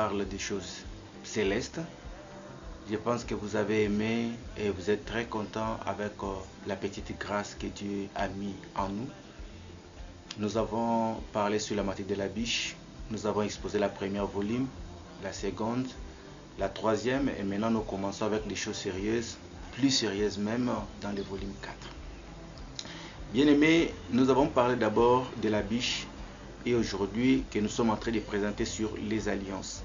parle des choses célestes. Je pense que vous avez aimé et vous êtes très content avec la petite grâce que Dieu a mis en nous. Nous avons parlé sur la matière de la biche. Nous avons exposé la première volume, la seconde, la troisième, et maintenant nous commençons avec des choses sérieuses, plus sérieuses même, dans le volume 4. Bien-aimés, nous avons parlé d'abord de la biche et aujourd'hui que nous sommes en train de présenter sur les alliances.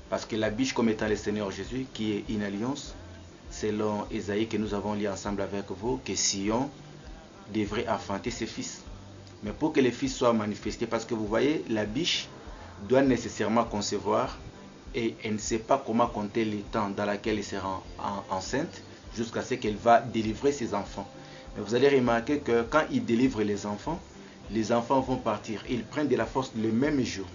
Parce que la biche comme étant le Seigneur Jésus qui est une alliance, selon Ésaïe que nous avons lu ensemble avec vous, que Sion devrait enfanter ses fils. Mais pour que les fils soient manifestés, parce que vous voyez, la biche doit nécessairement concevoir et elle ne sait pas comment compter le temps dans lequel elle sera enceinte jusqu'à ce qu'elle va délivrer ses enfants. Mais vous allez remarquer que quand il délivre les enfants vont partir. Ils prennent de la force le même jour.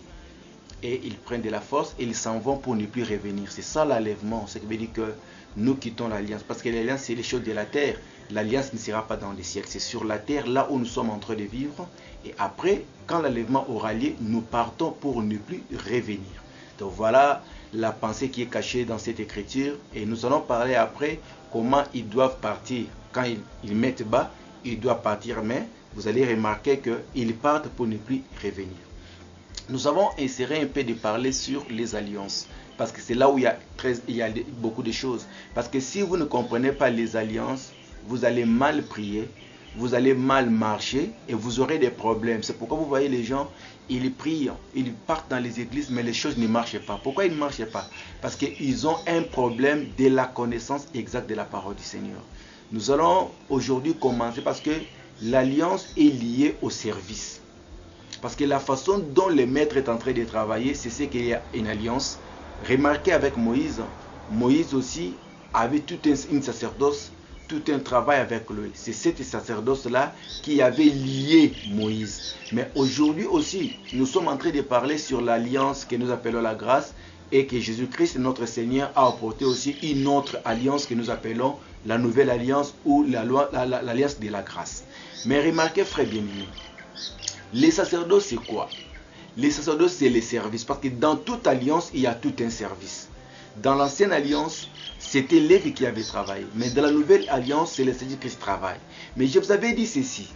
Et ils prennent de la force et ils s'en vont pour ne plus revenir. C'est ça l'enlèvement. Ce qui veut dire que nous quittons l'alliance. Parce que l'alliance, c'est les choses de la terre. L'alliance ne sera pas dans les cieux. C'est sur la terre, là où nous sommes en train de vivre. Et après, quand l'enlèvement aura lieu, nous partons pour ne plus revenir. Donc voilà la pensée qui est cachée dans cette écriture. Et nous allons parler après comment ils doivent partir. Quand ils mettent bas, ils doivent partir. Mais vous allez remarquer qu'ils partent pour ne plus revenir. Nous avons essayé un peu de parler sur les alliances. Parce que c'est là où il y a beaucoup de choses. Parce que si vous ne comprenez pas les alliances, vous allez mal prier, vous allez mal marcher et vous aurez des problèmes. C'est pourquoi vous voyez les gens, ils prient, ils partent dans les églises, mais les choses ne marchent pas. Pourquoi ils ne marchent pas? Parce qu'ils ont un problème de la connaissance exacte de la parole du Seigneur. Nous allons aujourd'hui commencer parce que l'alliance est liée au service. Parce que la façon dont le maître est en train de travailler, c'est ce qu'il y a une alliance. Remarquez avec Moïse, Moïse aussi avait toute une sacerdoce, tout un travail avec lui. C'est cette sacerdoce-là qui avait lié Moïse. Mais aujourd'hui aussi, nous sommes en train de parler sur l'alliance que nous appelons la grâce et que Jésus-Christ, notre Seigneur, a apporté aussi une autre alliance que nous appelons la nouvelle alliance ou l'alliance de la grâce. Mais remarquez, frère bien-aimé, les sacerdoces, c'est quoi? Les sacerdoces, c'est les services. Parce que dans toute alliance, il y a tout un service. Dans l'ancienne alliance, c'était Lévi qui avait travaillé. Mais dans la nouvelle alliance, c'est le Seigneur qui travaille. Mais je vous avais dit ceci.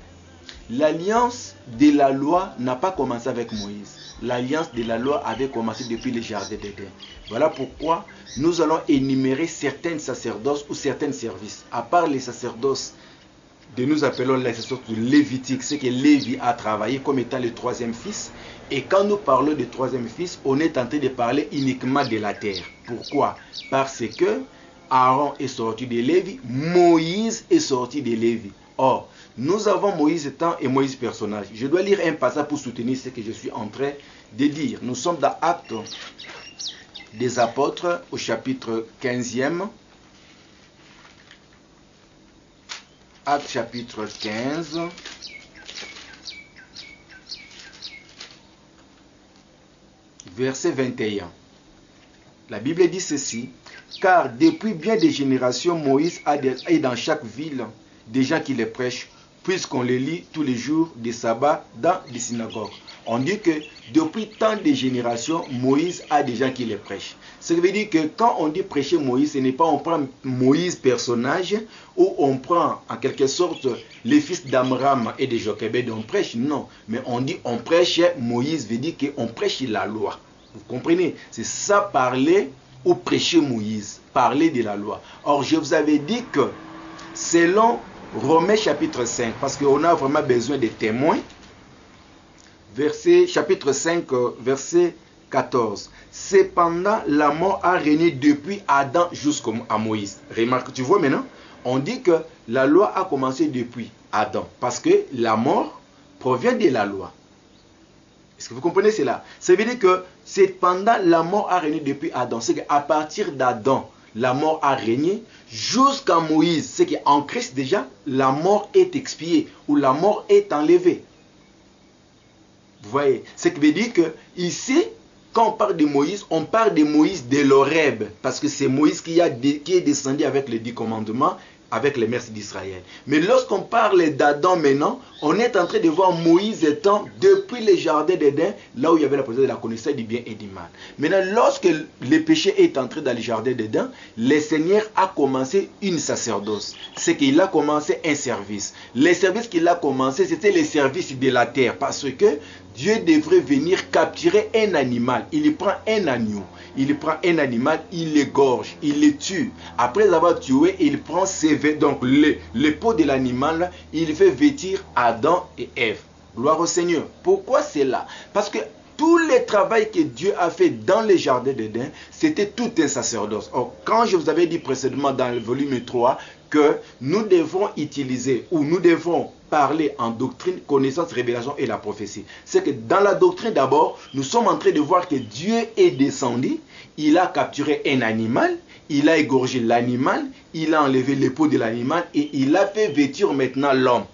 L'alliance de la loi n'a pas commencé avec Moïse. L'alliance de la loi avait commencé depuis le jardin d'Éden. Voilà pourquoi nous allons énumérer certaines sacerdoces ou certains services. À part les sacerdoces nous appelons les sacerdoces lévitiques, c'est que Lévi a travaillé comme étant le troisième fils. Et quand nous parlons du troisième fils, on est en train de parler uniquement de la terre. Pourquoi? Parce que Aaron est sorti de Lévi, Moïse est sorti de Lévi. Or, nous avons Moïse temps et Moïse personnage. Je dois lire un passage pour soutenir ce que je suis en train de dire. Nous sommes dans Actes des Apôtres au chapitre 15e. Actes chapitre 15. Verset 21. La Bible dit ceci. Car depuis bien des générations, Moïse est dans chaque ville des gens qui les prêchent, puisqu'on les lit tous les jours des sabbats dans les synagogues. On dit que depuis tant de générations, Moïse a des gens qui les prêchent. Ce qui veut dire que quand on dit prêcher Moïse, ce n'est pas on prend Moïse personnage ou on prend en quelque sorte les fils d'Amram et de Jochebed, on prêche. Non, mais on dit on prêche Moïse, veut dire qu'on prêche la loi. Vous comprenez? C'est ça parler ou prêcher Moïse, parler de la loi. Or, je vous avais dit que selon Romains chapitre 5, parce qu'on a vraiment besoin de témoins, chapitre 5, verset 14. Cependant, la mort a régné depuis Adam jusqu'à Moïse. Remarque, tu vois maintenant, on dit que la loi a commencé depuis Adam, parce que la mort provient de la loi. Est-ce que vous comprenez cela? Ça veut dire que cependant, la mort a régné depuis Adam. C'est qu'à partir d'Adam, la mort a régné jusqu'à Moïse. C'est qu'en Christ déjà, la mort est expiée ou la mort est enlevée. Vous voyez? Ce qui veut dire que ici, quand on parle de Moïse, on parle de Moïse de l'Horeb. Parce que c'est Moïse qui est descendu avec les 10 commandements avec les mers d'Israël. Mais lorsqu'on parle d'Adam maintenant, on est en train de voir Moïse étant depuis les jardins d'Éden, là où il y avait la présence de la connaissance du bien et du mal. Maintenant, lorsque le péché est entré dans les jardins d'Éden, le Seigneur a commencé une sacerdoce. C'est qu'il a commencé un service. Le service qu'il a commencé, c'était le service de la terre. Parce que Dieu devrait venir capturer un animal. Il prend un agneau. Il prend un animal, il l'égorge, il le tue. Après avoir tué, il prend ses vêtements. Donc le peau de l'animal, il fait vêtir Adam et Ève. Gloire au Seigneur. Pourquoi c'est là? Parce que tout le travail que Dieu a fait dans les jardins d'Éden, c'était tout un sacerdoce. Or, quand je vous avais dit précédemment dans le volume 3 que nous devons utiliser ou nous devons parler en doctrine, connaissance, révélation et la prophétie. C'est que dans la doctrine d'abord, nous sommes en train de voir que Dieu est descendu, il a capturé un animal, il a égorgé l'animal, il a enlevé les peaux de l'animal et il a fait vêtir maintenant l'homme.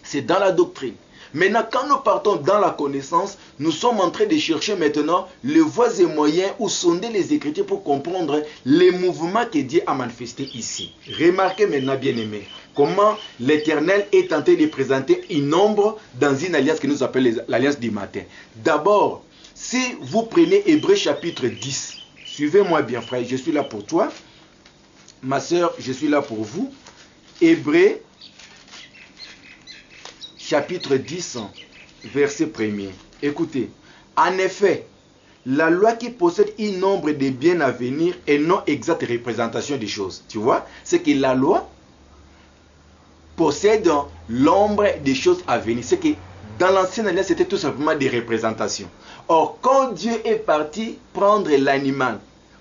C'est dans la doctrine. Maintenant, quand nous partons dans la connaissance, nous sommes en train de chercher maintenant les voies et moyens ou sonder les Écritures pour comprendre les mouvements que Dieu a manifestés ici. Remarquez maintenant, bien-aimés, comment l'Éternel est en train de présenter une ombre dans une alliance que nous appelons l'alliance du matin. D'abord, si vous prenez Hébreux chapitre 10, suivez-moi bien frère, je suis là pour toi. Ma soeur, je suis là pour vous. Hébreux chapitre 10, verset 1er. Écoutez, en effet, la loi qui possède une nombre de biens à venir et non exacte représentation des choses. Tu vois, c'est que la loi possède l'ombre des choses à venir. C'est que dans l'ancienne alliance, c'était tout simplement des représentations. Or, quand Dieu est parti prendre l'animal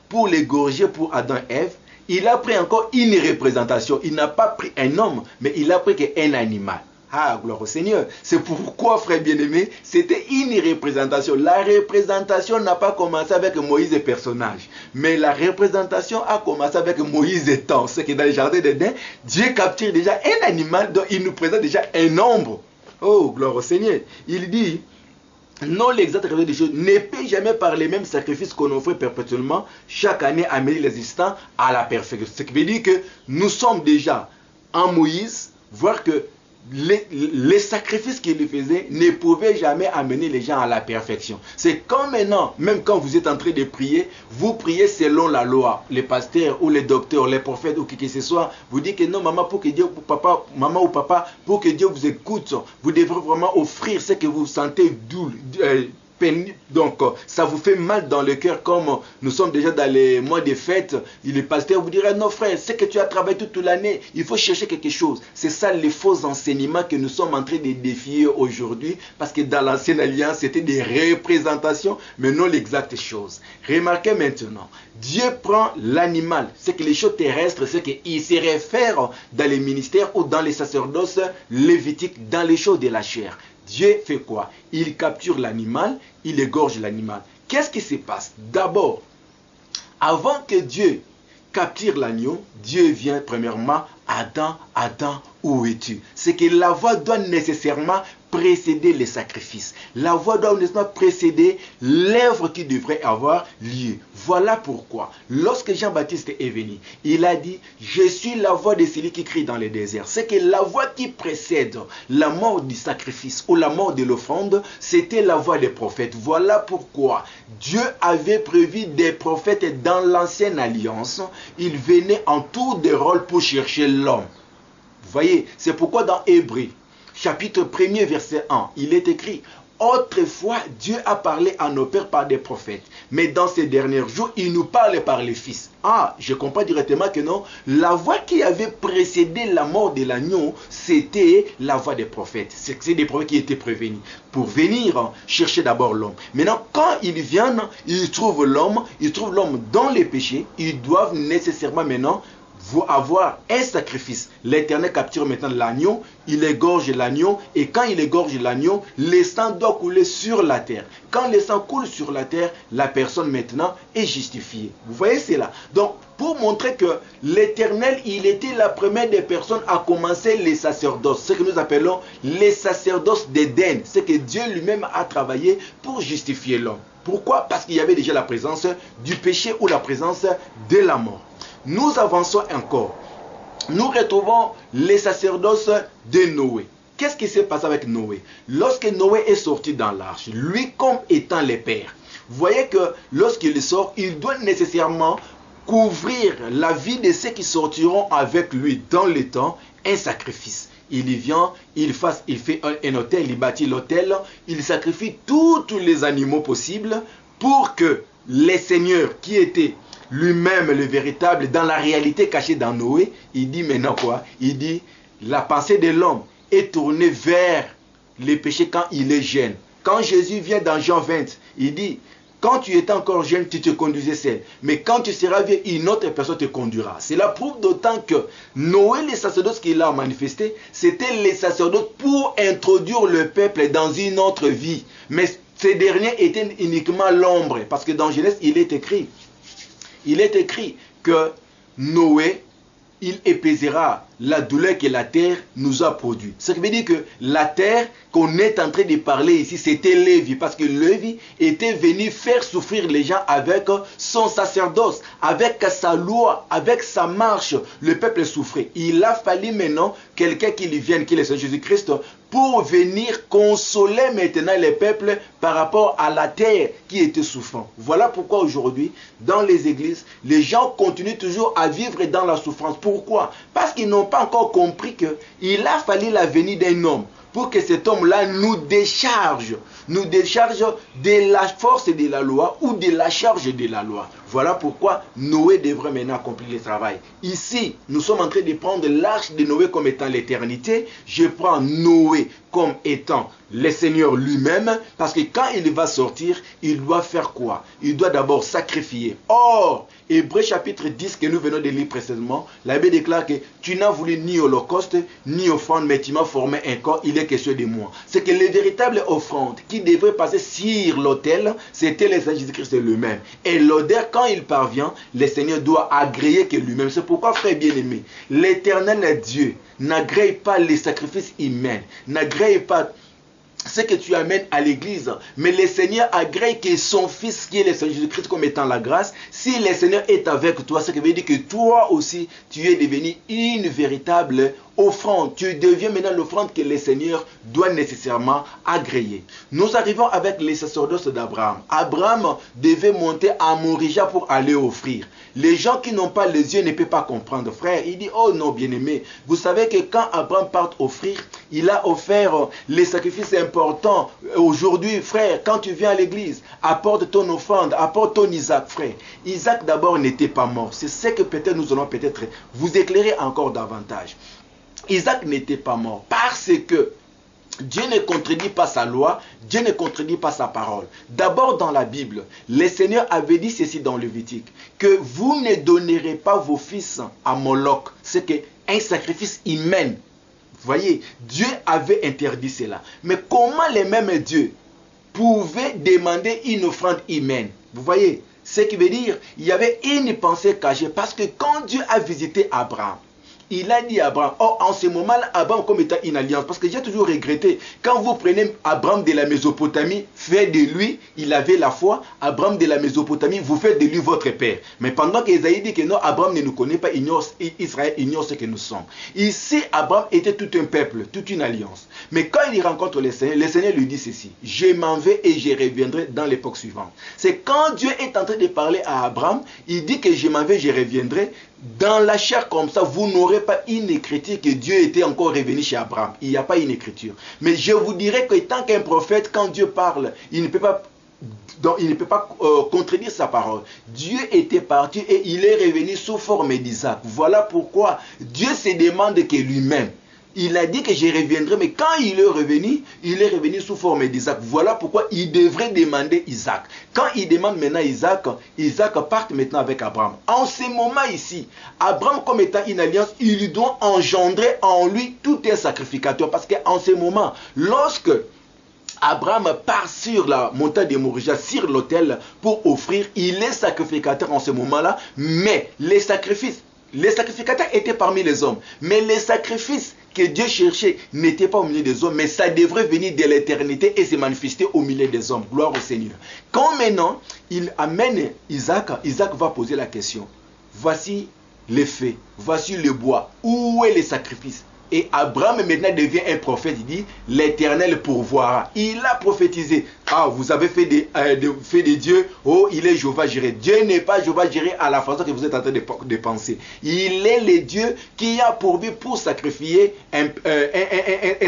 pour l'égorger pour Adam et Ève, il a pris encore une représentation. Il n'a pas pris un homme, mais il a pris un animal. Ah, gloire au Seigneur. C'est pourquoi, frère bien-aimé, c'était une représentation. La représentation n'a pas commencé avec Moïse et personnage. Mais la représentation a commencé avec Moïse et temps. C'est que dans le jardin d'Éden, Dieu capture déjà un animal dont il nous présente déjà un nombre. Oh, gloire au Seigneur. Il dit, non, l'exacte réalité des choses ne peut jamais par les mêmes sacrifices qu'on offre perpétuellement chaque année amener les existants à la perfection. Ce qui veut dire que nous sommes déjà en Moïse, voir que les sacrifices qu'il faisait ne pouvaient jamais amener les gens à la perfection. C'est comme maintenant, même quand vous êtes en train de prier, vous priez selon la loi. Les pasteurs ou les docteurs, les prophètes ou qui que ce soit, vous dites que non, maman, pour que Dieu, papa, maman ou papa, pour que Dieu vous écoute, vous devrez vraiment offrir ce que vous sentez doux. Donc ça vous fait mal dans le cœur, comme nous sommes déjà dans les mois de fête. Le pasteur vous dirait non frère, c'est que tu as travaillé toute l'année, il faut chercher quelque chose. C'est ça les faux enseignements que nous sommes en train de défier aujourd'hui, parce que dans l'ancienne alliance c'était des représentations mais non l'exacte chose. Remarquez maintenant, Dieu prend l'animal, c'est que les choses terrestres, c'est qu'il se réfère dans les ministères ou dans les sacerdoces lévitiques, dans les choses de la chair. Dieu fait quoi? Il capture l'animal, il égorge l'animal. Qu'est-ce qui se passe? D'abord, avant que Dieu capture l'agneau, Dieu vient premièrement, Adam, Adam, où es-tu? C'est que la voix doit nécessairement précéder les sacrifices. La voix doit nécessairement précéder l'œuvre qui devrait avoir lieu. Voilà pourquoi, lorsque Jean-Baptiste est venu, il a dit, je suis la voix de celui qui crie dans le désert. C'est que la voix qui précède la mort du sacrifice ou la mort de l'offrande, c'était la voix des prophètes. Voilà pourquoi Dieu avait prévu des prophètes dans l'ancienne alliance. Ils venaient en tour de rôle pour chercher l'homme. Vous voyez, c'est pourquoi dans Hébreux, chapitre 1er, verset 1, il est écrit, autrefois, Dieu a parlé à nos pères par des prophètes, mais dans ces derniers jours, il nous parle par les fils. Ah, je comprends directement que non, la voix qui avait précédé la mort de l'agneau, c'était la voix des prophètes. C'est des prophètes qui étaient prévenus pour venir chercher d'abord l'homme. Maintenant, quand ils viennent, ils trouvent l'homme dans les péchés, ils doivent nécessairement maintenant avoir un sacrifice. L'Éternel capture maintenant l'agneau, il égorge l'agneau, et quand il égorge l'agneau, le sang doit couler sur la terre. Quand le sang coule sur la terre, la personne maintenant est justifiée. Vous voyez cela? Donc, pour montrer que l'Éternel, il était la première des personnes à commencer les sacerdoces, ce que nous appelons les sacerdoces d'Éden, c'est que Dieu lui-même a travaillé pour justifier l'homme. Pourquoi? Parce qu'il y avait déjà la présence du péché ou la présence de la mort. Nous avançons encore. nous retrouvons les sacerdoces de Noé. Qu'est-ce qui s'est passé avec Noé? Lorsque Noé est sorti dans l'arche, lui comme étant le père, vous voyez que lorsqu'il sort, il doit nécessairement couvrir la vie de ceux qui sortiront avec lui dans le temps, un sacrifice. Il y vient, il fait un autel, il bâtit l'autel, il sacrifie tous les animaux possibles pour que les seigneurs qui étaient lui-même le véritable dans la réalité cachée dans Noé, il dit maintenant quoi? Il dit la pensée de l'homme est tournée vers les péchés quand il est jeune. Quand Jésus vient dans Jean 20, il dit quand tu étais encore jeune, tu te conduisais seul. Mais quand tu seras vieux, une autre personne te conduira. Cela prouve d'autant que Noé, les sacerdotes qu'il a manifestés, c'était les sacerdotes pour introduire le peuple dans une autre vie. Mais ces derniers étaient uniquement l'ombre. Parce que dans Genèse, il est écrit que Noé, il épaisera la douleur que la terre nous a produit. Ce qui veut dire que la terre qu'on est en train de parler ici, c'était Lévi. Parce que Lévi était venu faire souffrir les gens avec son sacerdoce, avec sa loi, avec sa marche. Le peuple souffrait. Il a fallu maintenant quelqu'un qui lui vienne, qui est le Seigneur Jésus-Christ, pour venir consoler maintenant les peuples par rapport à la terre qui était souffrante. Voilà pourquoi aujourd'hui, dans les églises, les gens continuent toujours à vivre dans la souffrance. Pourquoi? Parce qu'ils n'ont pas encore compris qu'il a fallu la venue d'un homme pour que cet homme-là nous décharge de la force de la loi ou de la charge de la loi. Voilà pourquoi Noé devrait maintenant accomplir le travail. Ici, nous sommes en train de prendre l'arche de Noé comme étant l'éternité. Je prends Noé comme étant le Seigneur lui-même, parce que quand il va sortir, il doit faire quoi? Il doit d'abord sacrifier. Or, Hébreux chapitre 10 que nous venons de lire précédemment, la Bible déclare que tu n'as voulu ni holocauste, ni offrande, mais tu m'as formé un corps, il est question de moi. C'est que les véritables offrandes qui devraient passer sur l'autel, c'était le Seigneur Jésus-Christ lui-même. Et l'odeur, quand il parvient, le Seigneur doit agréer que lui-même. C'est pourquoi, frère bien-aimé, l'éternel Dieu n'agrée pas les sacrifices humains, n'agrée pas ce que tu amènes à l'église, mais le Seigneur agrée que son Fils qui est le Seigneur Jésus-Christ comme étant la grâce. Si le Seigneur est avec toi, ce qui veut dire que toi aussi tu es devenu une véritable offrande. Tu deviens maintenant l'offrande que le Seigneur doit nécessairement agréer. Nous arrivons avec les sacerdoces d'Abraham. Abraham devait monter à Morija pour aller offrir. Les gens qui n'ont pas les yeux ne peuvent pas comprendre. Frère, il dit, oh non, bien-aimé, vous savez que quand Abraham part offrir, il a offert les sacrifices importants. Aujourd'hui, frère, quand tu viens à l'église, apporte ton offrande, apporte ton Isaac, frère. Isaac d'abord n'était pas mort. C'est ce que peut-être nous allons peut-être vous éclairer encore davantage. Isaac n'était pas mort parce que Dieu ne contredit pas sa loi, Dieu ne contredit pas sa parole. D'abord dans la Bible, le Seigneur avait dit ceci dans Lévitique, que vous ne donnerez pas vos fils à Moloch. C'est un sacrifice humain. Vous voyez, Dieu avait interdit cela. Mais comment les mêmes dieux pouvaient demander une offrande humaine? Vous voyez, ce qui veut dire, il y avait une pensée cachée. Parce que quand Dieu a visité Abraham, il a dit à Abraham, oh, en ce moment-là, Abraham comme étant une alliance. Parce que j'ai toujours regretté, quand vous prenez Abraham de la Mésopotamie, faites de lui, il avait la foi, Abraham de la Mésopotamie, vous faites de lui votre père. Mais pendant qu'Ésaïe dit que non, Abraham ne nous connaît pas, Israël ignore ce que nous sommes. Ici, Abraham était tout un peuple, toute une alliance. Mais quand il rencontre le Seigneur lui dit ceci, je m'en vais et je reviendrai dans l'époque suivante. C'est quand Dieu est en train de parler à Abraham, il dit que je m'en vais, je reviendrai. Dans la chair comme ça, vous n'aurez pas une écriture que Dieu était encore revenu chez Abraham. Il n'y a pas une écriture. Mais je vous dirais que tant qu'un prophète, quand Dieu parle, il ne peut pas contredire sa parole. Dieu était parti et il est revenu sous forme d'Isaac. Voilà pourquoi Dieu se demande que lui-même, il a dit que je reviendrai, mais quand il est revenu sous forme d'Isaac. Voilà pourquoi il devrait demander Isaac. Quand il demande maintenant Isaac, Isaac part maintenant avec Abraham. En ce moment ici, Abraham comme étant une alliance, il doit engendrer en lui tout un sacrificateur. Parce qu'en ce moment, lorsque Abraham part sur la montagne de Morija, sur l'autel pour offrir, il est sacrificateur en ce moment-là, mais les sacrificateurs étaient parmi les hommes, mais les sacrifices que Dieu cherchait n'étaient pas au milieu des hommes, mais ça devrait venir de l'éternité et se manifester au milieu des hommes. Gloire au Seigneur. Quand maintenant il amène Isaac, Isaac va poser la question. Voici les faits, voici le bois, où est le sacrifice? Et Abraham maintenant devient un prophète, il dit, l'Éternel pourvoira. Il a prophétisé, ah, vous avez fait des dieux, oh, il est Jéhovah Jireh. Dieu n'est pas Jéhovah Jireh à la façon que vous êtes en train de penser. Il est le Dieu qui a pourvu pour sacrifier un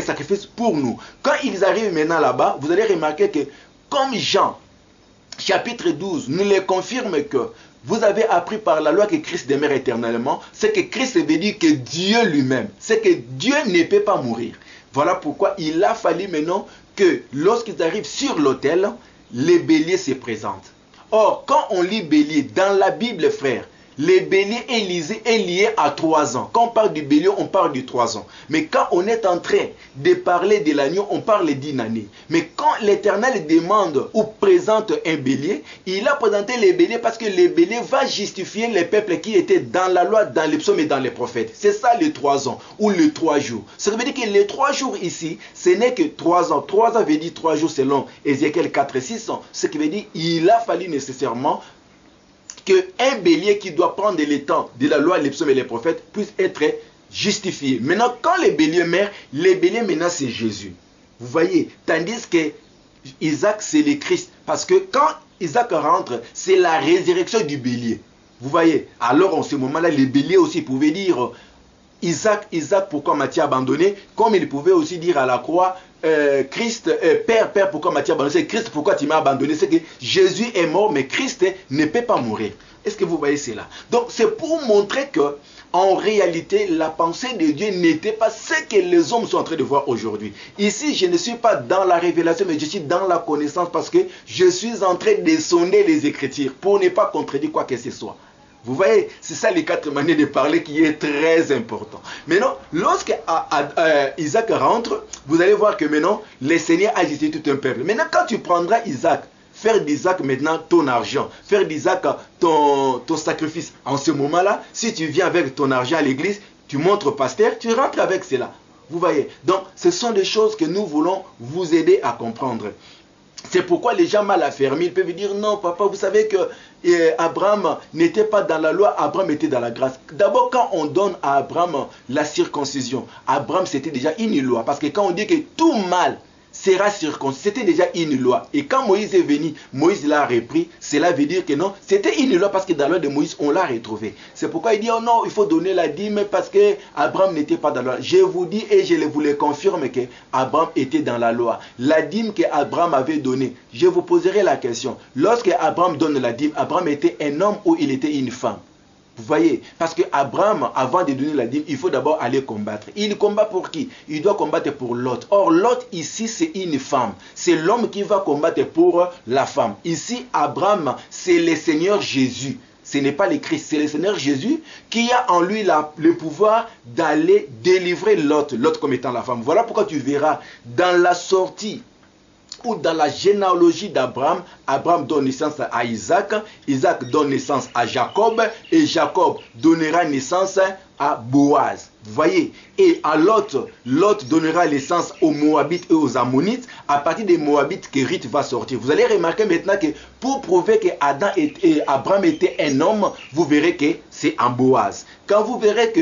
sacrifice pour nous. Quand ils arrivent maintenant là-bas, vous allez remarquer que, comme Jean, chapitre 12, nous les confirme que vous avez appris par la loi que Christ demeure éternellement. C'est que Christ veut dire que Dieu lui-même, c'est que Dieu ne peut pas mourir. Voilà pourquoi il a fallu maintenant que lorsqu'ils arrivent sur l'autel, les béliers se présentent. Or, quand on lit bélier dans la Bible, frère, le bélier est lié à 3 ans. Quand on parle du bélier, on parle de 3 ans. Mais quand on est en train de parler de l'agneau, on parle d'1 année. Mais quand l'Éternel demande ou présente un bélier, il a présenté les béliers parce que le bélier va justifier les peuples qui étaient dans la loi, dans les psaumes et dans les prophètes. C'est ça les 3 ans ou les 3 jours. Ça veut dire que les 3 jours ici, ce n'est que 3 ans. 3 ans veut dire 3 jours selon Ézéchiel 4 et 6 ans. Ce qui veut dire qu'il a fallu nécessairement qu'un bélier qui doit prendre le temps de la loi, les psaumes et les prophètes puisse être justifié. Maintenant, quand les béliers meurent, les béliers maintenant c'est Jésus. Vous voyez, tandis que Isaac c'est le Christ. Parce que quand Isaac rentre, c'est la résurrection du bélier. Vous voyez, alors en ce moment-là, les béliers aussi pouvaient dire Isaac, pourquoi m'as-tu abandonné? Comme il pouvait aussi dire à la croix, Christ, Père, pourquoi m'as-tu abandonné? C'est Christ, pourquoi tu m'as abandonné? C'est que Jésus est mort, mais Christ ne peut pas mourir. Est-ce que vous voyez cela? Donc c'est pour montrer que, en réalité, la pensée de Dieu n'était pas ce que les hommes sont en train de voir aujourd'hui. Ici, je ne suis pas dans la révélation, mais je suis dans la connaissance parce que je suis en train de sonder les Écritures pour ne pas contredire quoi que ce soit. Vous voyez, c'est ça les 4 manières de parler qui est très important. Maintenant, lorsque Isaac rentre, vous allez voir que maintenant, le Seigneur a justifié tout un peuple. Maintenant, quand tu prendras Isaac, faire d'Isaac maintenant ton argent, faire d'Isaac ton sacrifice, en ce moment-là, si tu viens avec ton argent à l'église, tu montres au pasteur, tu rentres avec cela. Vous voyez, donc ce sont des choses que nous voulons vous aider à comprendre. C'est pourquoi les gens mal affermis, ils peuvent dire non papa, vous savez que Abraham n'était pas dans la loi, Abraham était dans la grâce. D'abord quand on donne à Abraham la circoncision, Abraham c'était déjà une loi. Parce que quand on dit que tout mâle sera circoncis, c'était déjà une loi. Et quand Moïse est venu, Moïse l'a repris, cela veut dire que non, c'était une loi parce que dans la loi de Moïse, on l'a retrouvé. C'est pourquoi il dit, oh non, il faut donner la dîme parce que Abraham n'était pas dans la loi. Je vous dis et je vous le confirme que Abraham était dans la loi. La dîme que Abraham avait donnée, je vous poserai la question. Lorsque Abraham donne la dîme, Abraham était un homme ou il était une femme? Vous voyez, parce que Abraham, avant de donner la dîme, il faut d'abord aller combattre. Il combat pour qui? Il doit combattre pour Lot. Or, Lot, ici, c'est une femme. C'est l'homme qui va combattre pour la femme. Ici, Abraham, c'est le Seigneur Jésus. Ce n'est pas le Christ, c'est le Seigneur Jésus qui a en lui le pouvoir d'aller délivrer Lot, Lot comme étant la femme. Voilà pourquoi tu verras dans la sortie ou dans la généalogie d'Abraham, Abraham donne naissance à Isaac, Isaac donne naissance à Jacob, et Jacob donnera naissance à Boaz. Vous voyez, et à Lot, Lot donnera naissance aux Moabites et aux Ammonites, à partir des Moabites que Ruth va sortir. Vous allez remarquer maintenant que pour prouver que Abraham était un homme, vous verrez que c'est en Boaz. Quand vous verrez que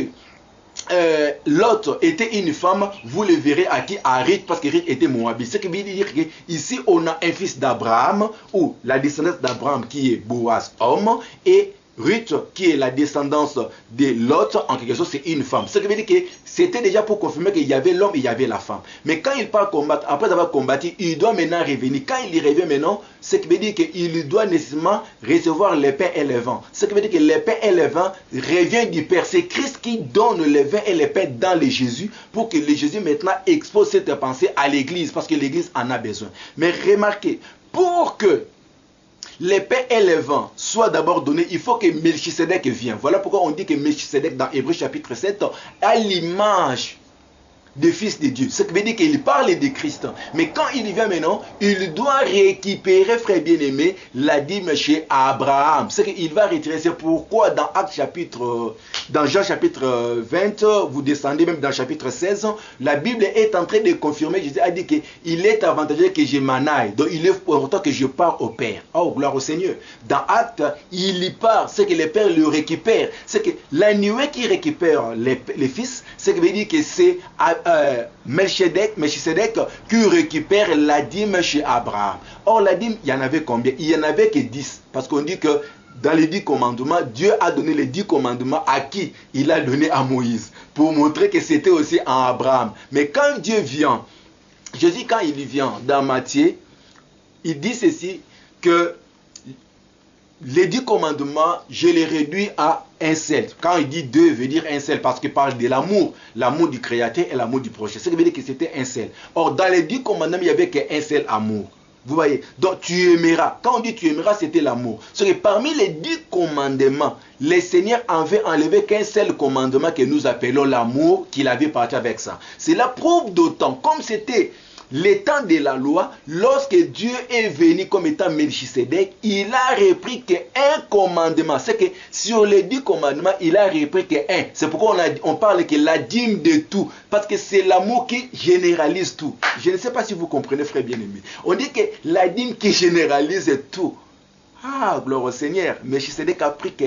Lot était une femme, vous le verrez à qui? À Ruth, parce que Ruth était Moabite. Ce qui veut dire qu'ici on a un fils d'Abraham, ou la descendance d'Abraham qui est Boaz, homme, et Ruth qui est la descendance de Lot, en quelque sorte c'est une femme. Ce qui veut dire que c'était déjà pour confirmer qu'il y avait l'homme et il y avait la femme. Mais quand il part combattre, après avoir combattu, il doit maintenant revenir. Quand il y revient maintenant, ce qui veut dire qu'il doit nécessairement recevoir le pain et le vin. Ce qui veut dire que le pain et le vin revient du Père. C'est Christ qui donne le vin et le pain dans le Jésus pour que le Jésus maintenant expose cette pensée à l'église parce que l'église en a besoin. Mais remarquez, pour que les pains et les vins soient d'abord donnés, il faut que Melchisedec vienne. Voilà pourquoi on dit que Melchisedec dans Hébreux chapitre 7 a l'image de fils de Dieu. Ce qui veut dire qu'il parle de Christ. Mais quand il vient maintenant, il doit récupérer, frère bien-aimé, la dîme chez Abraham. C'est qu'il va retirer. C'est pourquoi dans dans Jean chapitre 20, vous descendez même dans chapitre 16, la Bible est en train de confirmer, Jésus a dit qu'il est avantageux que je m'en aille. Donc il est important que je parte au Père. Oh, gloire au Seigneur. Dans Actes, il y part. C'est que le Père le récupère. C'est que la nuée qui récupère les fils, c'est que veut dire que c'est Melchisedec qui récupère la dîme chez Abraham. Or, la dîme, il y en avait combien? Il n'y en avait que 10. Parce qu'on dit que dans les 10 commandements, Dieu a donné les 10 commandements à qui? Il a donné à Moïse. Pour montrer que c'était aussi en Abraham. Mais quand Dieu vient, Jésus, quand il vient dans Matthieu, il dit ceci, que les 10 commandements, je les réduis à un seul. Quand il dit deux, il veut dire un seul, parce qu'il parle de l'amour. L'amour du Créateur et l'amour du prochain. Ce qui veut dire que c'était un seul. Or, dans les 10 commandements, il n'y avait qu'un seul amour. Vous voyez? Donc, tu aimeras. Quand on dit tu aimeras, c'était l'amour. C'est que parmi les 10 commandements, le Seigneur avait enlevé qu'un seul commandement que nous appelons l'amour, qu'il avait parti avec ça. Cela prouve d'autant, comme c'était le temps de la loi, lorsque Dieu est venu comme étant Melchisedec, il a repris qu'un commandement. C'est que sur les 10 commandements, il a repris qu'un. C'est pourquoi on parle que la dîme de tout. Parce que c'est l'amour qui généralise tout. Je ne sais pas si vous comprenez, frère bien-aimé. On dit que la dîme qui généralise tout. Ah, gloire au Seigneur. Melchisedec a pris que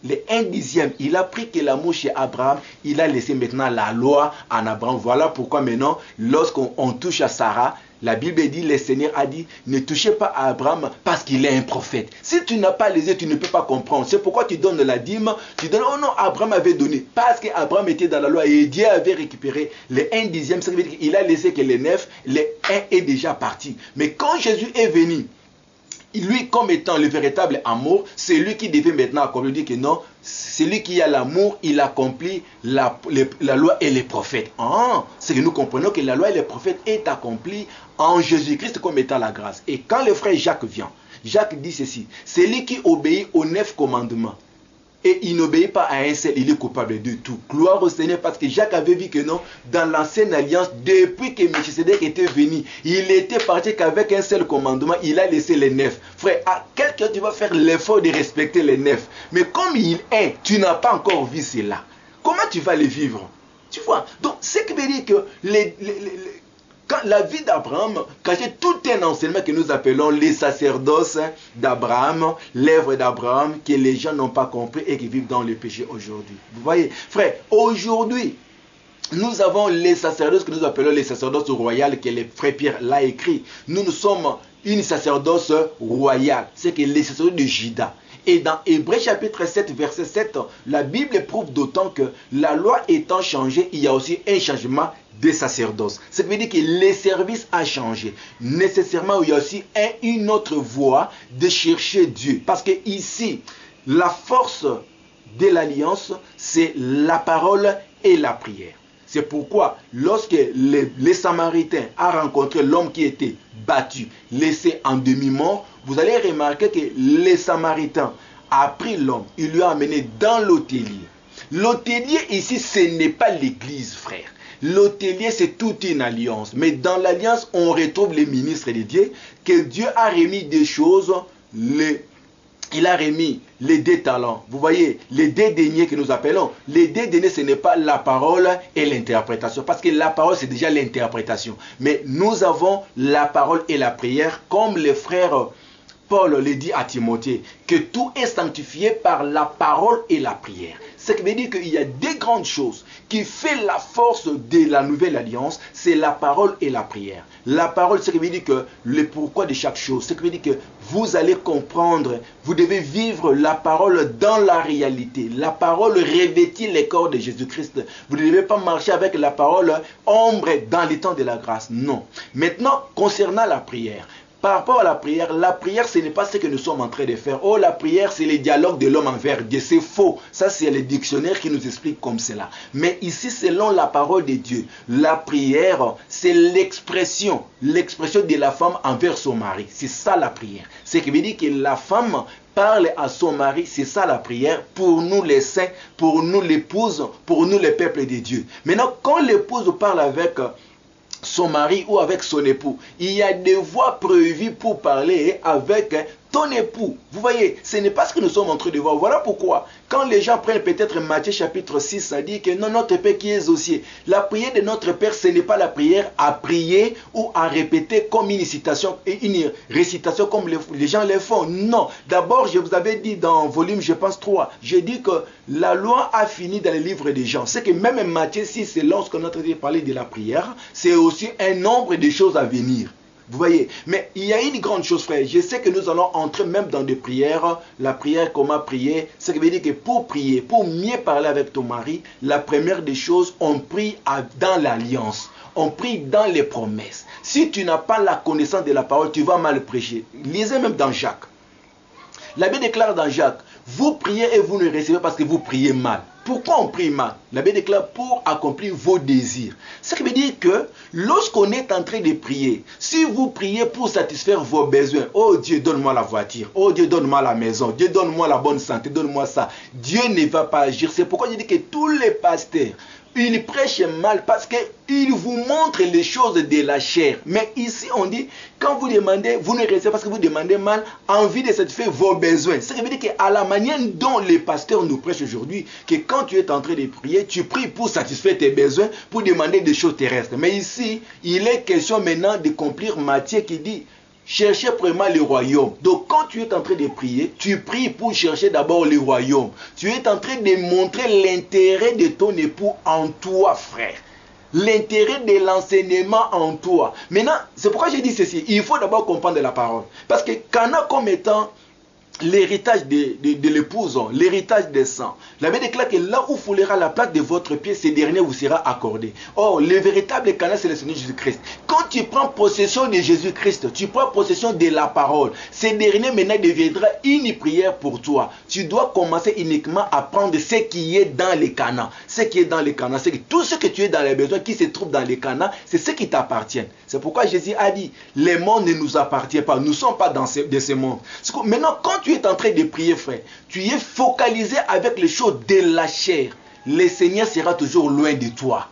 le 1/10, il a pris que l'amour chez Abraham, il a laissé maintenant la loi en Abraham. Voilà pourquoi maintenant, lorsqu'on touche à Sarah, la Bible dit, le Seigneur a dit, ne touchez pas à Abraham parce qu'il est un prophète. Si tu n'as pas les yeux, tu ne peux pas comprendre. C'est pourquoi tu donnes la dîme. Tu donnes, oh non, Abraham avait donné. Parce qu'Abraham était dans la loi et Dieu avait récupéré le 1/10. Ça veut dire qu'il a laissé que le 9, le 1 est déjà parti. Mais quand Jésus est venu, lui, comme étant le véritable amour, c'est lui qui devait maintenant accomplir. Il dit que non, c'est lui qui a l'amour, il accomplit la loi et les prophètes. C'est que nous comprenons que la loi et les prophètes est accomplie en Jésus-Christ comme étant la grâce. Et quand le frère Jacques vient, Jacques dit ceci, c'est lui qui obéit aux 9 commandements. Et il n'obéit pas à un seul, il est coupable de tout. Gloire au Seigneur, parce que Jacques avait vu que non, dans l'ancienne alliance, depuis que Melchisedec était venu, il était parti qu'avec un seul commandement, il a laissé les 9. Frère, à quelqu'un tu vas faire l'effort de respecter les 9. Mais comme il est, tu n'as pas encore vu cela. Comment tu vas les vivre? Tu vois? Donc, ce qui veut dire que quand la vie d'Abraham cachait tout un enseignement que nous appelons les sacerdoces d'Abraham, l'œuvre d'Abraham, que les gens n'ont pas compris et qui vivent dans le péché aujourd'hui. Vous voyez, frère, aujourd'hui, nous avons les sacerdoces que nous appelons les sacerdoces royales, que le frère Pierre l'a écrit. Nous sommes une sacerdoce royale, c'est que les sacerdoces de Juda. Et dans Hébreux chapitre 7, verset 7, la Bible prouve d'autant que la loi étant changée, il y a aussi un changement des sacerdoces. Ça veut dire que le service a changé. Nécessairement, il y a aussi une autre voie de chercher Dieu. Parce que ici, la force de l'alliance, c'est la parole et la prière. C'est pourquoi, lorsque les Samaritains ont rencontré l'homme qui était battu, laissé en demi-mort, vous allez remarquer que les Samaritains ont pris l'homme, ils lui ont amené dans l'hôtelier. L'hôtelier ici, ce n'est pas l'église, frère. L'hôtelier, c'est toute une alliance. Mais dans l'alliance, on retrouve les ministres de Dieu, que Dieu a remis des choses, il a remis les 2 talents. Vous voyez, les 2 deniers que nous appelons. Les 2 deniers, ce n'est pas la parole et l'interprétation. Parce que la parole, c'est déjà l'interprétation. Mais nous avons la parole et la prière, comme le frère Paul le dit à Timothée, que tout est sanctifié par la parole et la prière. Ce qui veut dire qu'il y a 2 grandes choses qui font la force de la nouvelle alliance, c'est la parole et la prière. La parole, ce qui veut dire que le pourquoi de chaque chose, ce qui veut dire que vous allez comprendre, vous devez vivre la parole dans la réalité. La parole revêtit les corps de Jésus-Christ. Vous ne devez pas marcher avec la parole ombre dans les temps de la grâce. Non. Maintenant, concernant la prière, Par rapport à la prière, ce n'est pas ce que nous sommes en train de faire. Oh, la prière, c'est le dialogue de l'homme envers Dieu. C'est faux. Ça, c'est le dictionnaire qui nous explique comme cela. Mais ici, selon la parole de Dieu, la prière, c'est l'expression de la femme envers son mari. C'est ça la prière. Ce qui veut dire que la femme parle à son mari, c'est ça la prière pour nous les saints, pour nous l'épouse, pour nous les peuples de Dieu. Maintenant, quand l'épouse parle avec son mari ou avec son époux, il y a des voies prévues pour parler avec ton époux. Vous voyez, ce n'est pas ce que nous sommes en train de voir. Voilà pourquoi, quand les gens prennent peut-être Matthieu chapitre 6, ça dit que non, notre Père qui est aux cieux. La prière de notre Père, ce n'est pas la prière à prier ou à répéter comme une citation et une récitation comme les gens le font. Non. D'abord, je vous avais dit dans volume, je pense 3, j'ai dit que la loi a fini dans les livres des gens. C'est que même Matthieu 6, c'est lorsqu'on a parlé de la prière, c'est aussi un nombre de choses à venir. Vous voyez, mais il y a une grande chose, frère. Je sais que nous allons entrer même dans des prières. La prière, comment prier. Ce qui veut dire que pour prier, pour mieux parler avec ton mari, la première des choses, on prie dans l'alliance. On prie dans les promesses. Si tu n'as pas la connaissance de la parole, tu vas mal prêcher. Lisez même dans Jacques. La Bible déclare dans Jacques, vous priez et vous ne recevez parce que vous priez mal. Pourquoi on prie mal? La Bible déclare pour accomplir vos désirs. Ce qui veut dire que lorsqu'on est en train de prier, si vous priez pour satisfaire vos besoins, oh Dieu, donne-moi la voiture, oh Dieu, donne-moi la maison, Dieu, donne-moi la bonne santé, donne-moi ça. Dieu ne va pas agir. C'est pourquoi je dis que tous les pasteurs, ils prêchent mal parce qu'ils vous montrent les choses de la chair. Mais ici, on dit, quand vous demandez, vous ne recevez parce que vous demandez mal, envie de satisfaire vos besoins. Ça veut dire qu'à la manière dont les pasteurs nous prêchent aujourd'hui, que quand tu es en train de prier, tu pries pour satisfaire tes besoins, pour demander des choses terrestres. Mais ici, il est question maintenant d'accomplir Matthieu qui dit, cherchez premièrement le royaume. Donc quand tu es en train de prier, tu pries pour chercher d'abord le royaume. Tu es en train de montrer l'intérêt de ton époux en toi, frère. L'intérêt de l'enseignement en toi. Maintenant, c'est pourquoi j'ai dit ceci. Il faut d'abord comprendre la parole. Parce que Cana comme étant l'héritage de l'épouse, l'héritage des sangs. La Bible déclare que là où foulera la plate de votre pied, ce dernier vous sera accordé. Or, le véritable Cana, c'est le Seigneur Jésus-Christ. Quand tu prends possession de Jésus-Christ, tu prends possession de la parole, ce dernier maintenant deviendra une prière pour toi. Tu dois commencer uniquement à prendre ce qui est dans les Cana. Ce qui est dans les Cana, c'est que tout ce que tu es dans les besoins qui se trouve dans les Cana, c'est ce qui t'appartient. C'est pourquoi Jésus a dit, le monde ne nous appartient pas. Nous ne sommes pas dans ce monde. Maintenant, quand tu es en train de prier, frère, tu es focalisé avec les choses de la chair. Le Seigneur sera toujours loin de toi.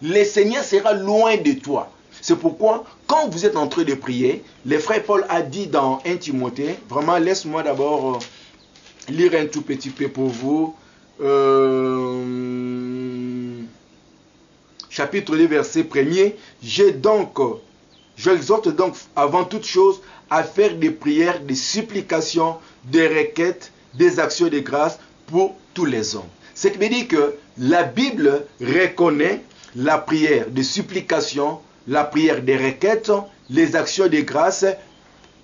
Le Seigneur sera loin de toi. C'est pourquoi, quand vous êtes en train de prier, le frère Paul a dit dans 1 Timothée, vraiment, laisse-moi d'abord lire un tout petit peu pour vous. Chapitre 2, verset 1er. J'exhorte donc avant toute chose à faire des prières, des supplications, des requêtes, des actions de grâce pour tous les hommes. Ce qui veut dire que la Bible reconnaît la prière de supplication, la prière des requêtes, les actions de grâce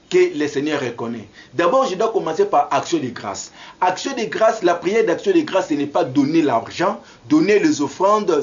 que le Seigneur reconnaît. D'abord, je dois commencer par action de grâce. Action de grâce, la prière d'action de grâce, ce n'est pas donner l'argent, donner les offrandes,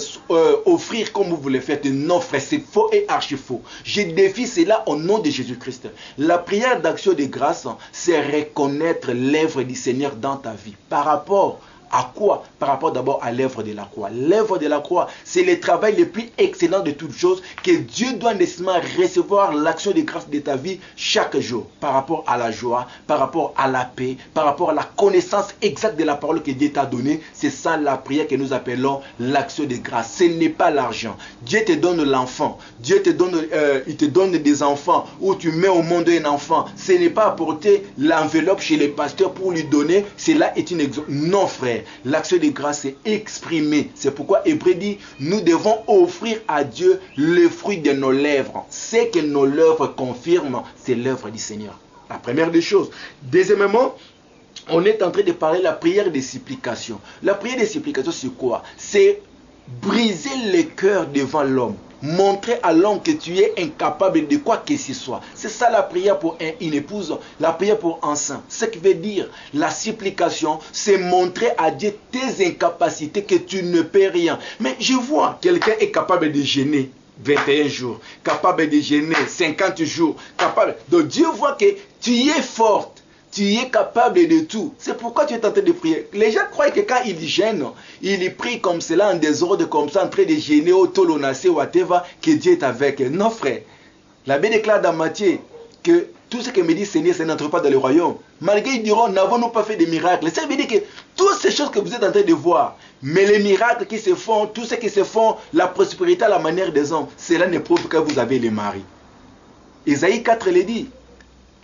offrir comme vous voulez faire. Non, frère, c'est faux et archi faux. Je défie cela au nom de Jésus-Christ. La prière d'action de grâce, c'est reconnaître l'œuvre du Seigneur dans ta vie. Par rapport à quoi? Par rapport d'abord à l'œuvre de la croix. L'œuvre de la croix, c'est le travail le plus excellent de toutes choses que Dieu doit nécessairement recevoir l'action de grâce de ta vie chaque jour. Par rapport à la joie, par rapport à la paix, par rapport à la connaissance exacte de la parole que Dieu t'a donnée. C'est ça la prière que nous appelons l'action de grâce. Ce n'est pas l'argent. Dieu te donne l'enfant. Dieu te donne, il te donne des enfants où tu mets au monde un enfant. Ce n'est pas apporter l'enveloppe chez les pasteurs pour lui donner. Cela est une exemple. Non, frère. L'action de grâce est exprimée. C'est pourquoi Hébreu dit, nous devons offrir à Dieu le fruit de nos lèvres. Ce que nos lèvres confirment, c'est l'œuvre du Seigneur. La première des choses. Deuxièmement, on est en train de parler de la prière de supplication. La prière de supplication, c'est quoi? C'est briser le cœur devant l'homme. Montrer à l'homme que tu es incapable de quoi que ce soit. C'est ça la prière pour une épouse, la prière pour un saint. Ce qui veut dire, la supplication, c'est montrer à Dieu tes incapacités, que tu ne peux rien. Mais je vois, quelqu'un est capable de gêner. 21 jours, capable de jeûner 50 jours, capable. Donc Dieu voit que tu es forte, tu es capable de tout. C'est pourquoi tu es en train de prier. Les gens croient que quand ils jeûnent, ils prient comme cela, en désordre, comme ça, en train de jeûner au tolonacé, whatever, que Dieu est avec. Non, frère. La Bible déclare dans Matthieu que tout ce que me dit Seigneur, ça n'entre pas dans le royaume. Malgré ils diront, n'avons-nous pas fait des miracles. Ça veut dire que toutes ces choses que vous êtes en train de voir, mais les miracles qui se font, tout ce qui se font, la prospérité à la manière des hommes, cela ne prouve que vous avez les maris. Isaïe 4 le dit.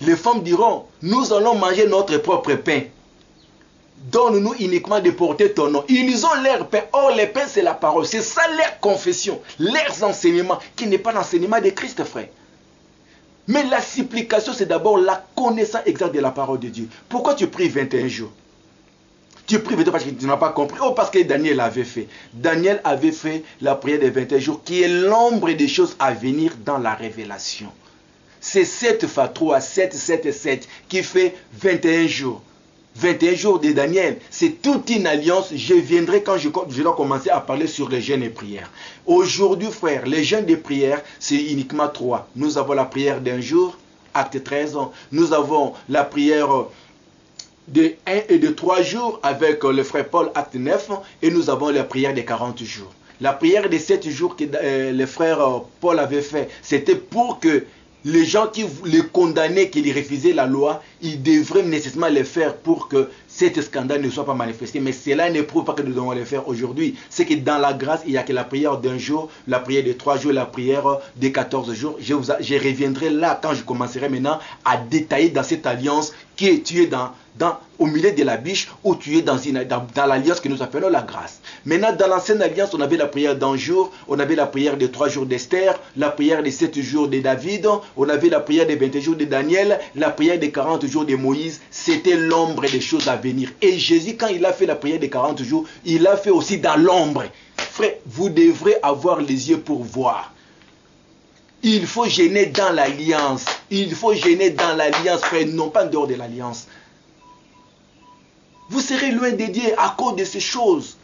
Les femmes diront, nous allons manger notre propre pain. Donne-nous uniquement de porter ton nom. Ils ont leur pain. Or, le pain, c'est la parole. C'est ça leur confession, leurs enseignements, qui n'est pas l'enseignement de Christ, frère. Mais la supplication, c'est d'abord la connaissance exacte de la parole de Dieu. Pourquoi tu pries 21 jours? Tu pries 21 parce que tu n'as pas compris. Oh, parce que Daniel avait fait. Daniel avait fait la prière des 21 jours, qui est l'ombre des choses à venir dans la révélation. C'est 7 fois 3, 7, 7, 7, qui fait 21 jours. 21 jours de Daniel, c'est toute une alliance. Je viendrai quand je dois commencer à parler sur les jeûnes et prières. Aujourd'hui, frère, les jeûnes et prières, c'est uniquement 3. Nous avons la prière d'un jour, acte 13. Nous avons la prière de 1 et de 3 jours avec le frère Paul, acte 9. Et nous avons la prière de 40 jours. La prière de 7 jours que le frère Paul avait fait, c'était pour que les gens qui les condamnaient, qui les refusaient la loi, ils devraient nécessairement le faire pour que cet scandale ne soit pas manifesté. Mais cela ne prouve pas que nous devons le faire aujourd'hui. C'est que dans la grâce, il n'y a que la prière d'un jour, la prière de 3 jours, la prière de 14 jours. Je reviendrai là quand je commencerai maintenant à détailler dans cette alliance que tu es au milieu de la biche, ou tu es dans l'alliance que nous appelons la grâce. Maintenant, dans l'ancienne alliance, on avait la prière d'un jour, on avait la prière de 3 jours d'Esther, la prière de 7 jours de David, on avait la prière de 21 jours de Daniel, la prière de 40 jours de Moïse. C'était l'ombre des choses à venir. Et Jésus, quand il a fait la prière de 40 jours, il l'a fait aussi dans l'ombre. Frère, vous devrez avoir les yeux pour voir. Il faut gêner dans l'alliance. Il faut gêner dans l'alliance, frère, non pas en dehors de l'alliance. Vous serez loin de Dieu à cause de ces choses.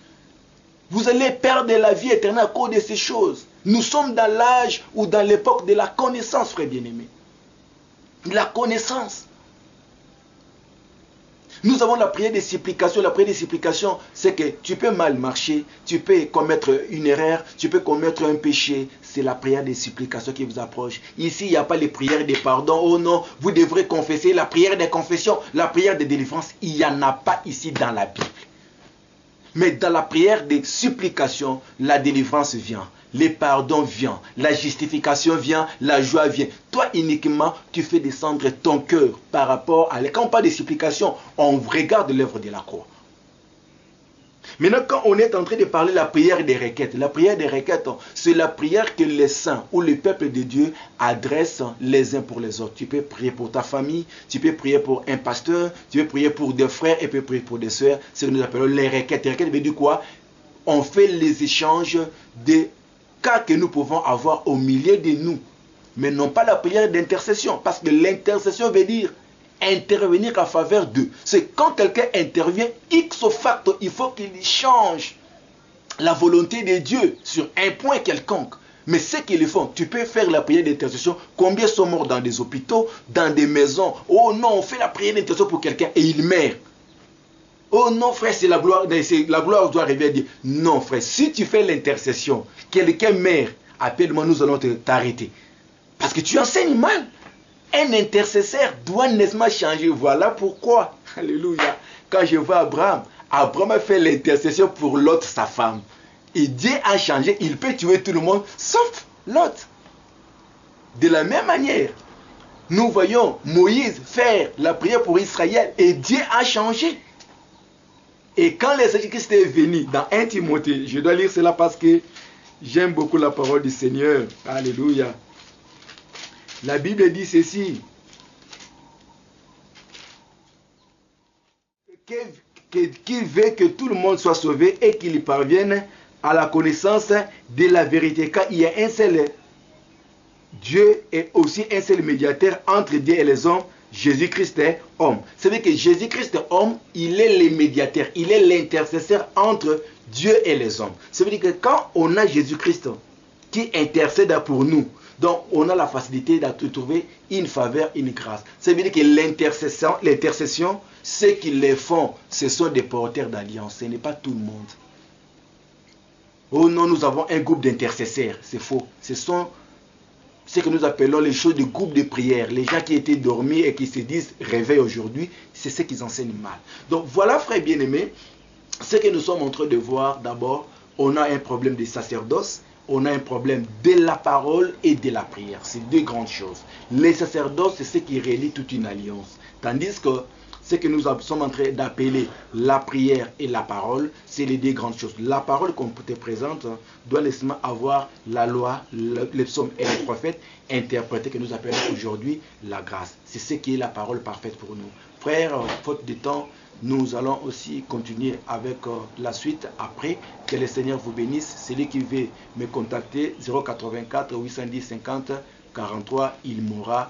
Vous allez perdre la vie éternelle à cause de ces choses. Nous sommes dans l'âge ou dans l'époque de la connaissance, frère bien-aimé. La connaissance. Nous avons la prière de supplication. La prière de supplication, c'est que tu peux mal marcher, tu peux commettre une erreur, tu peux commettre un péché. C'est la prière de supplication qui vous approche. Ici, il n'y a pas les prières de pardon. Oh non, vous devrez confesser. La prière de confession, la prière de délivrance, il n'y en a pas ici dans la Bible. Mais dans la prière de supplication, la délivrance vient. Le pardon vient, la justification vient, la joie vient. Toi uniquement, tu fais descendre ton cœur par rapport à... Quand on parle de supplication, on regarde l'œuvre de la croix. Maintenant, quand on est en train de parler de la prière des requêtes, la prière des requêtes, c'est la prière que les saints ou le peuple de Dieu adressent les uns pour les autres. Tu peux prier pour ta famille, tu peux prier pour un pasteur, tu peux prier pour des frères et tu peux prier pour des soeurs. C'est ce que nous appelons les requêtes. Les requêtes veut dire quoi? On fait les échanges des cas que nous pouvons avoir au milieu de nous, mais non pas la prière d'intercession, parce que l'intercession veut dire intervenir en faveur d'eux. C'est quand quelqu'un intervient, ipso facto, il faut qu'il change la volonté de Dieu sur un point quelconque. Mais ce qu'ils font, tu peux faire la prière d'intercession. Combien sont morts dans des hôpitaux, dans des maisons? Oh non, on fait la prière d'intercession pour quelqu'un et il meurt. Oh non frère, c'est la gloire doit arriver à dire. Non frère, si tu fais l'intercession, quelqu'un meurt, appelle-moi, nous allons t'arrêter. Parce que tu enseignes mal. Un intercesseur doit nécessairement changer. Voilà pourquoi, alléluia, quand je vois Abraham, Abraham a fait l'intercession pour l'autre, sa femme. Et Dieu a changé, il peut tuer tout le monde, sauf l'autre. De la même manière, nous voyons Moïse faire la prière pour Israël et Dieu a changé. Et quand le Seigneur Christ est venu dans 1 Timothée, je dois lire cela parce que j'aime beaucoup la parole du Seigneur. Alléluia. La Bible dit ceci. Qui veut que tout le monde soit sauvé et qu'il parvienne à la connaissance de la vérité. Car il y a un seul Dieu et aussi un seul médiateur entre Dieu et les hommes, Jésus-Christ est homme. Ça veut dire que Jésus-Christ homme, il est le médiateur, il est l'intercesseur entre Dieu et les hommes. Ça veut dire que quand on a Jésus-Christ qui intercède pour nous. Donc, on a la facilité de trouver une faveur, une grâce. Ça veut dire que l'intercession, ceux qui les font, ce sont des porteurs d'alliance. Ce n'est pas tout le monde. Oh non, nous avons un groupe d'intercesseurs. C'est faux. Ce sont ce que nous appelons les choses du groupe de prière. Les gens qui étaient dormis et qui se disent réveillent aujourd'hui, c'est ce qu'ils enseignent mal. Donc, voilà, frères bien-aimés, ce que nous sommes en train de voir. D'abord, on a un problème de sacerdoce. On a un problème de la parole et de la prière. C'est deux grandes choses. Les sacerdoces, c'est ce qui relie toute une alliance. Tandis que ce que nous sommes en train d'appeler la prière et la parole, c'est les deux grandes choses. La parole qu'on te présente doit nécessairement avoir la loi, les psaumes et les prophètes interprétés que nous appelons aujourd'hui la grâce. C'est ce qui est la parole parfaite pour nous. Frères, faute de temps, nous allons aussi continuer avec la suite après. Que le Seigneur vous bénisse. Celui qui veut me contacter, 084 810 50 43, il m'aura